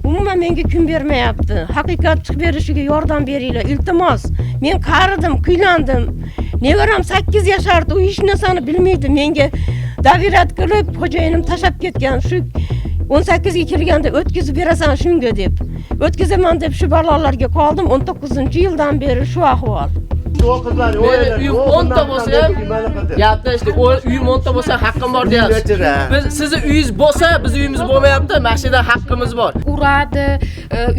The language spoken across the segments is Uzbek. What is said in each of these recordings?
Umuman menga kun bermayapti. Haqiqat chiqib berishiga yordam beringlar. Iltimos. Men qaridim, kuylandim. Nevaram 8 yashardi, u hech narsani bilmaydi. Menga davirat qilib, xo'jayinim tashab ketgan. Shu 18 ga kirganda o'tkazib berasan shunga deb. O'tkazaman deb shu balolarga qoldim. 19-yildan beri shu ahvol. Uyim 10 ta bo'lsa ham gapda işte uyim 10 ta bo'lsa haqqim bor deyapsiz. Biz sizni uyingiz bo'lsa, biz uyimiz bo'lmayapti, mashina haqqimiz bor. Uradi,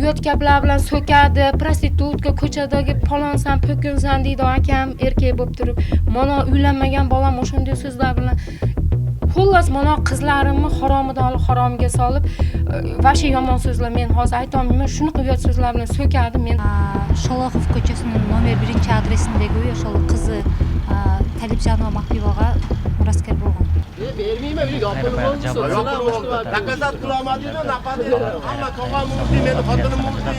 uyatgaplar bilan so'kadi, prostitutka, ko'chadagi palonsan, po'kinsan deydi akam, erkak bo'lib turib. Mana uylanmagan bolam o'shanday so'zlar bilan xullas mana qizlarimni haromiga solib, vashi yomon so'zlar men hozir ayta olmayman, shuni qiyat so'zlar bilan so'kadi men. Sholoxov ko'chasining nomer 1-adresindagi uy o'sha qizi Talibjanova Mahbubaga muraskar bo'lgan. Bermayman, uy yopilib bo'ldi. Nakazat qilolmadingiz, napadi. Hamma tog'am murdi, meni xotinim murdi.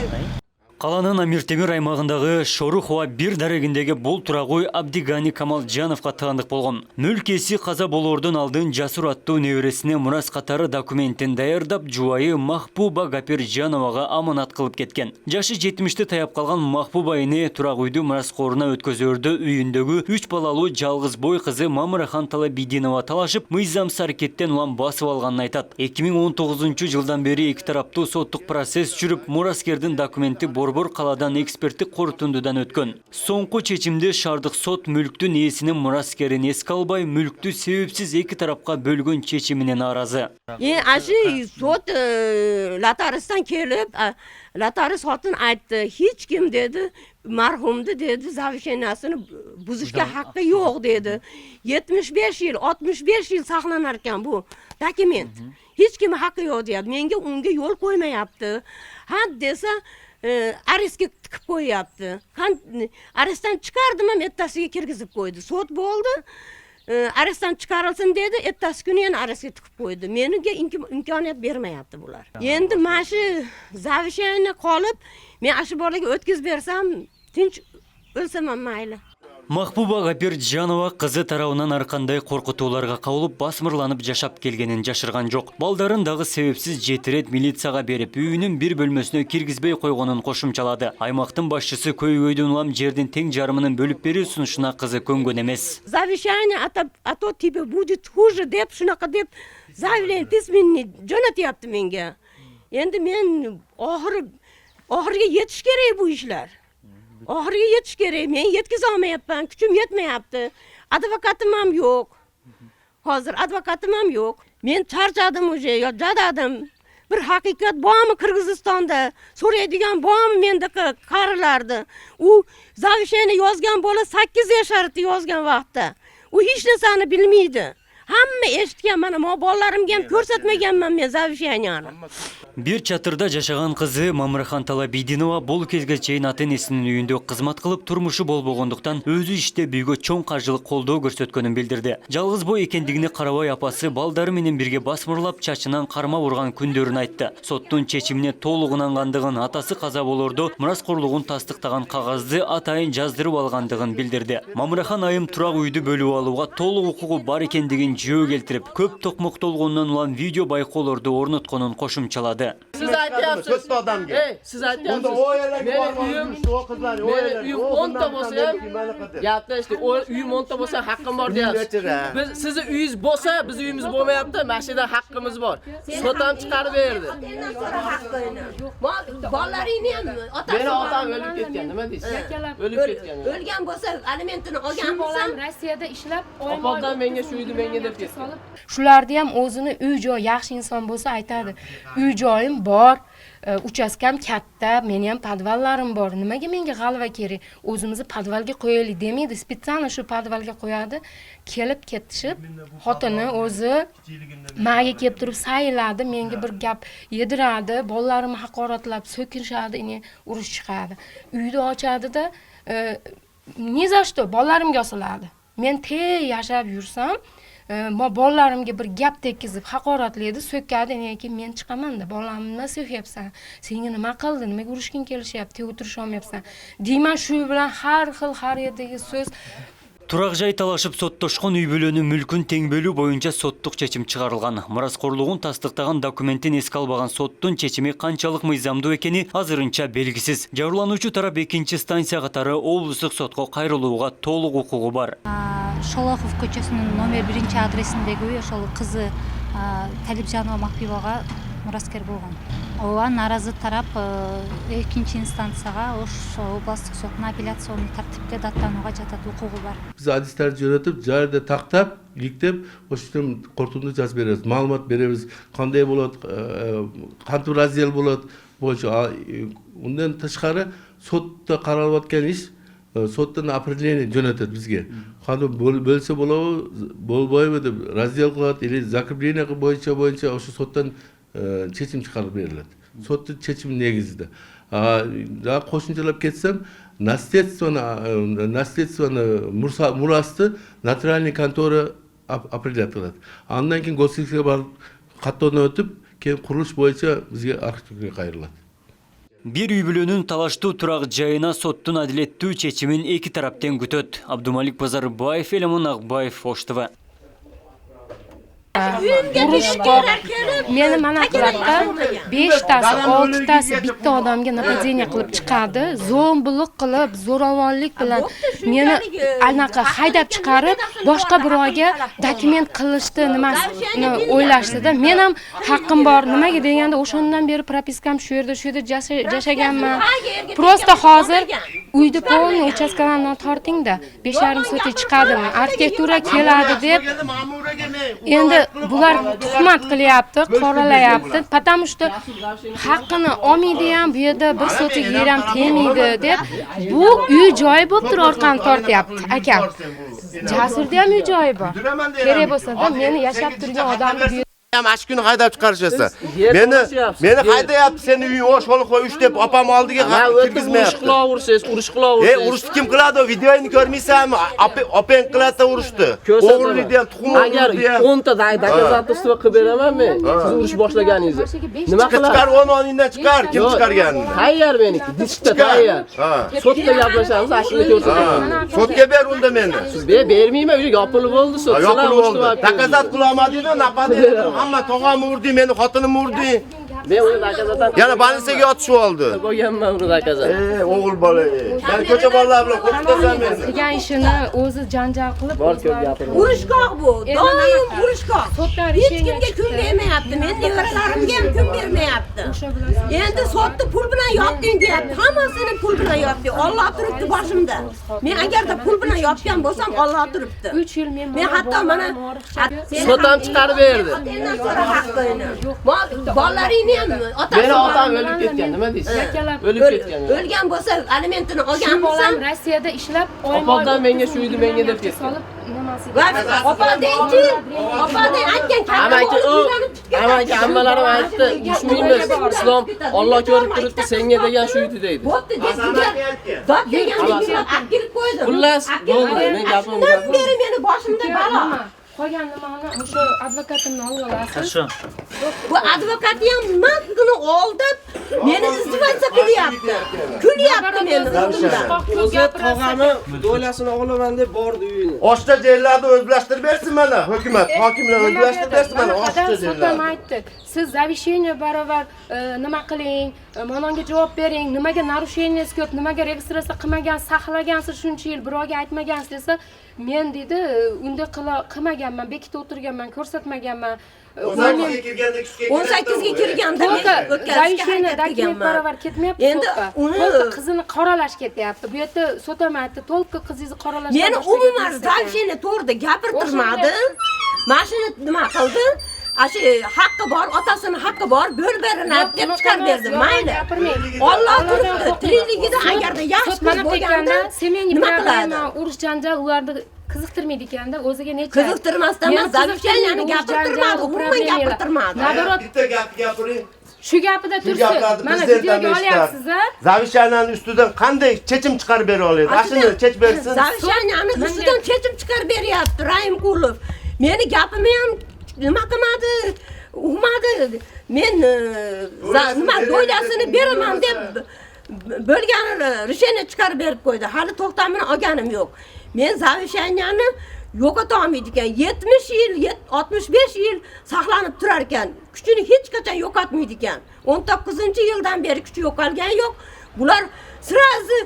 Қаланың Амиртемир аймағындағы Шорухова бир дарегіндегі бұл тұрағой Абдигани Камалжановқа тағандық болған. Мүлкесі қаза болордың алдын Жасур атты невересіне мұрас қатары документін даярдап, жуайы Махбуба Гапиржановаға аманат қылып кеткен. Жашы 70-ті таяп қалған Махбуба ене тұрағойды мұрас қорына өткізерді үйіндегі 3 балалы жалғыз бой қызы Мамырахан Талабидинова талашып, мыйзам саркеттен улан басып алғанын айтады. 2019 жылдан бері екі тарапты соттық процесс жүріп, мұраскердің документі Борбор қаладан эксперттік қорытындыдан өткен. Соңғы чечимде шардық сот мүлктің иесінің мұраскерін еске албай, мүлкті себепсіз екі тарапқа бөлгөн чечиминен наразы. Aşı sot Lataris'tan kelip, Lataris hatun aytdı. Hiç kim dedi, marhumdu dedi, zavişenasını buzuşka hakkı yok dedi. 75 yıl, 65 yıl saklanarken bu dokument. Hiç kimi hakkı yok dedi. Menge unga yol koyma yaptı. Ha dese arestga tikib qo'yapti. Arestdan chiqardim ham ertasiga kirgizib qo'ydi. Sot bo'ldi. Arestdan chiqarilsin dedi, ertasi kuni yana arestga tikib qo'ydi. Menga imkoniyat bermayapti bular. Endi mana shu zavishani qolib, men shu bolaga o'tkazib bersam, tinch o'lsam ham mayli. Махбуба Гапиржанова қызы тарауынан арқандай қорқытуларға қаулып басмырланып жашап келгенін жашырған жоқ. Балдарын дағы себепсіз жетірет милицияға беріп, үйінің бір бөлмесіне киргізбей қойғанын қошымчалады. Аймақтың басшысы көйгөйден улам жердің тең жарымының бөліп беру ұсынышына қызы көнгөн емес. Завещание, а то тебе будет хуже деп, шунаqa деп, заявление письменный jo'natyapti menga. Endi men oxiriga yetish kerak bu ishlar. Oxiriga yetish kerak. Men yetkiza olmayapman, kuchim yetmayapti. Advokatim ham yo'q. Hozir advokatim ham yo'q. Men charchadim уже, jadadim. Bir haqiqat bormi Qirg'izistonda? So'raydigan bormi mendaqa qarilardi? U zavishani yozgan bola 8 yashardi yozgan vaqtda. U hech narsani bilmaydi. Hamma eshitgan, mana bolalarimga ham ko'rsatmaganman men zavishaniyani. Bir çatırda жашаган қызы Мамырахан Талабидинова бұл кезге чейин ата-энесинин үйүндө кызмат кылып турмушу болбогондуктан өзү иште бүйгө чоң каржылык колдоо көрсөткөнүн билдирди. Жалгыз бой экендигине карабай апасы балдары менен бирге басмырлап чачынан карма урган күндөрүн айтты. Соттун чечимине толук ынангандыгын, атасы каза болорду мураскорлугун тастыктаган кагазды атайын жаздырып алгандыгын билдирди. Мамырахан айым турак үйдү бөлүп алууга толук укугу бар экендигин жөө келтирип, көп токмоктолгондон улам видео байкоолорду орнотконун кошумчалады. Siz aytyapsiz. Siz aytyapsiz. Uyim 10 ta bo'lsa ham gapda işte uyim 10 ta bo'lsa haqqim bor deyapsiz. Biz sizni uyingiz bo'lsa, biz uyimiz bo'lmayapti, mashina haqqimiz bor. Sot ham chiqarib berdi. Bolalaringni ham Meni otam o'lib ketgan, nima deysiz? O'lib ketgan. O'lgan bo'lsa, alimentini olgan bo'lsa, Rossiyada ishlab, opamdan menga shu uyni menga deb ketgan. Shularni ham o'zini uy joy yaxshi inson bo'lsa aytadi. Uy joyim bor, uchastkam katta, meni ham podvallarim bor. Nimaga menga g'alva kerak? O'zimizni podvalga qo'yaylik demaydi, spesial shu podvalga qo'yadi. Kelib ketishib, xotini o'zi menga kelib turib sayladi, menga bir gap yediradi, bolalarimni haqoratlab, so'kishadi, urush chiqadi. Uyni ochadi-da, ni za что bolalarimga osiladi. Men yashab yursam, bolalarimga bir gap tekizib haqoratlaydi, so'kadi, keyin men chiqaman-da, bolalarni nima so'kyapsan? Senga nima qildi? Nimaga urushging kelishyapti? O'tirish olmayapsan? Deyman, shu bilan har xil har yerdagi so'z Турак жай талашып соттошкон үй бүлөнүн мүлкүн тең бөлүү боюнча соттук чечим чыгарылган. Мураскорлугун тастыктаган документин эске албаган соттун чечими канчалык мыйзамдуу экени азырынча белгисиз. Жабырлануучу тарап экинчи станция катары облустук сотко кайрылууга толук укугу бар. Шолохов көчөсүнүн номер 1 адресиндеги үй ошол кызы Талипжанова Макбибага мураскер болгон. Ооба наразы тарап экинчи инстанцияга ошо областык соттун апелляционный тартипте даттанууга жатат укугу бар. Биз адистерди жөнөтүп, жерде тактап, иликтеп, ошондон кортунду жазып беребиз, маалымат беребиз, кандай болот, кантип раздел болот боюнча. Ундан тышкары сотто каралып аткан иш соттун определение жөнөтөт бизге. Кантип бөлсө болобу, болбойбу деп раздел кылат или закрепление боюнча ошо соттон чечим чыгарып берилет. Соттун чечими негизинде. Дагы кошумчалап кетсем, наследствоны мурасты нотариальный контора определять кылат. Андан кийин государствого барып каттоодон өтүп, кийин курулуш боюнча бизге архивге кайрылат. Бир үй бүлөнүн талаштуу турак жайына соттун адилеттүү чечимин эки тараптан күтөт. Абдумалик Базарбаев, Элемон Акбаев, Ош ТВ. Meni mana qiladi, 5tasi, 6tasi bitta odamga нападение qilib chiqadi, zo'mbilik qilib, zo'ravonlik bilan meni anaqa haydab chiqarib, boshqa birovga dokument qilishdi, nimasini o'ylashdi-da. Men ham haqqim bor, nimaga deganda o'shandan beri propiskam shu yerda yashaganman. Prosta hozir uyni polni uchastkalarni torting-da, 5,5 so'tga chiqadimi? Arxitektura keladi deb endi bular tuhmat qilyapti, qoralayapti. Потому что haqqini olmaydi ham, bu yerda bir so'tga yer ham tegmaydi deb bu uy joyi bo'lib turib orqani tortyapti, akam. Jasurda ham uy joyi bor. Kerak bo'lsa-da meni yashab turgan odamni Aç günü haydap çıkarışası. Beni haydayaptı senin üyün o şoluk ve 3 dep apam aldı ki kirgizmayapti. Urush qilaversiz. Urushdu kim qiladi? O videoyini ko'rmaysanmi? Apen qiladi urushdi. O'g'irlik ham tuxum Agar 10 ta doказательство qilib beraman men. Siz urush boshlaganingizni. Nima qiladi? Chiqar onu ondan chiqar. Kim chiqarganini? Tayyor meniki, diskda tayyor. Sotga gaplashamiz, ashuni ko'rsataman. Sotga ber unda meni. Siz bermayman, uyga yopilib bo'ldi sot. Yopilib bo'ldi. Dokazat qilolmadingiz, napad etdi. Hamma tog'am urdi, meni xotinim urdi. Men uni dokazatan. Yana balisiga otishib oldi. Bo'lganman uni dokazat. O'g'il bola. Men ko'cha bolalar bilan qo'rqitasan meni. qilgan ishini o'zi janjal qilib Bor ko'p gapirma. Urushqoq bu. Doim urushqoq. Hech kimga kun bermayapti. Men nevaralarimga ham kun bermayapti. Endi sotni pul bilan yopding deyapti. Hammasini pul bilan yopdi. Alloh turibdi boshimda. Men agarda pul bilan yopgan bo'lsam, Alloh turibdi. 3 yil men hatto mana Sot ham chiqarib berdi. Sendan so'ra haqqini. Bolalaringni ham otasi. Meni otam o'lib ketgan, nima deysiz? O'lib ketgan. O'lgan bo'lsa, alimentini olgan bolam bo'lsam, Rossiyada ishlab, Opamdan menga shu uyni menga deb ketgan. solib nimasiga opadaychi, opaday aytgan Amaki ammalarim aytdi, dushmanimiz islom Alloh ko'rib turibdi, senga degan shu uydi deydi. bo'pti desiga dod deganni akirib qo'ydim. Xullas, bo'ldi, men gapimni Shundan beri meni boshimda balo. qolgan nimani o'sha advokatimni olib olasiz. Bu advokatni ham nima kuni oldi, meni izdivosiya qilyapti. Kulyapti meni o'zimdan. o'zi tog'ami do'lasini olaman deb bordi uyini. Oshta joylarni o'zlashtirib bersin mana hukumat, hokimlar o'zlashtirib bersin mana oshta Suddan joylarni. aytdi. Siz завещание barobar nima qiling, menga javob bering, nimaga narusheniyasiz ko'p, nimaga registratsiya qilmagansiz, saqlagansiz shuncha yil, birovga aytmagansiz desa, men dedi, unda qilmaganman, bekitib o'tirganman, ko'rsatmaganman. 18 ga kirganda 18 ga kirganda men o'tkazishga Завещание harakat dokument qilganman. barobar ketmayapti. Endi uni qizini qoralash ketyapti. Bu yerda sotam aytdi, to'liq qizingizni qoralash. meni umuman zavishini to'g'rida gapirtirmadi. Mashina nima qildi? Ashi haqqi bor, otasini haqqi bor, bo'lib beriladi deb chiqarib berdi. Mayli. Alloh turibdi. Tirikligida agarda yaxshi mana bo'lganda semeniy nima qiladi? urush janjal ularni qiziqtirmaydi ekanda, o'ziga necha Qiziqtirmasdan emas, zavishaniyani gapirtirmadi, umuman gapirtirmadi. Naborot Bitta gap gapiring. shu gapida tursiz. Mana videoga olyapsiz-a? Zavishananing ustidan qanday chechim chiqarib bera oladi? Ashuni chech bersin. Zavishaniyani ustidan chechim chiqarib beryapti Rahimqulov. Meni gapimni ham nima qilmadi? Uqmadi. Men nima do'ylasini beraman deb bo'lgan решение chiqarib berib qo'ydi. Hali to'xtamini olganim yo'q. Men Zavishenyani yo'qotolmaydi ekan. 70 yil, 65 yil saqlanib turar ekan. Kuchini hech qachon yo'qotmaydi ekan. 19-yildan beri kuchi yo'qolgani yo'q. Bular sirazi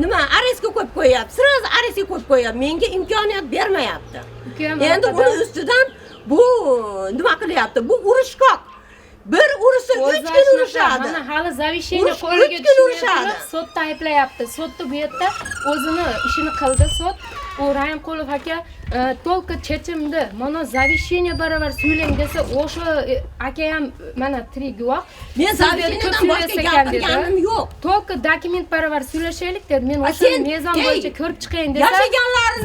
nima arestga qo'yib qo'yapti. Sirazi arestga qo'yib qo'yapti. Menga imkoniyat bermayapti. Endi uni ustidan bu nima qilyapti? Bu urushqoq. Bir urishsa 3 kun urishadi. Mana hali zavisheniya Urush- qo'liga 3 kun urishadi. tushib sudda ayblayapti. Sudda bu yerda o'zini ishini qildi sud. U Rayimqulov aka только chechimdi. Mana zavisheniya baravar so'ylang desa, o'sha aka ham mana tirik guvoh. Men Zavishenyadan boshqa gapirganim yo'q. Только dokument baravar so'ylashaylik dedi. Men o'sha sen- mezon ey, bo'yicha ko'rib chiqayin desa, Yashaganlarini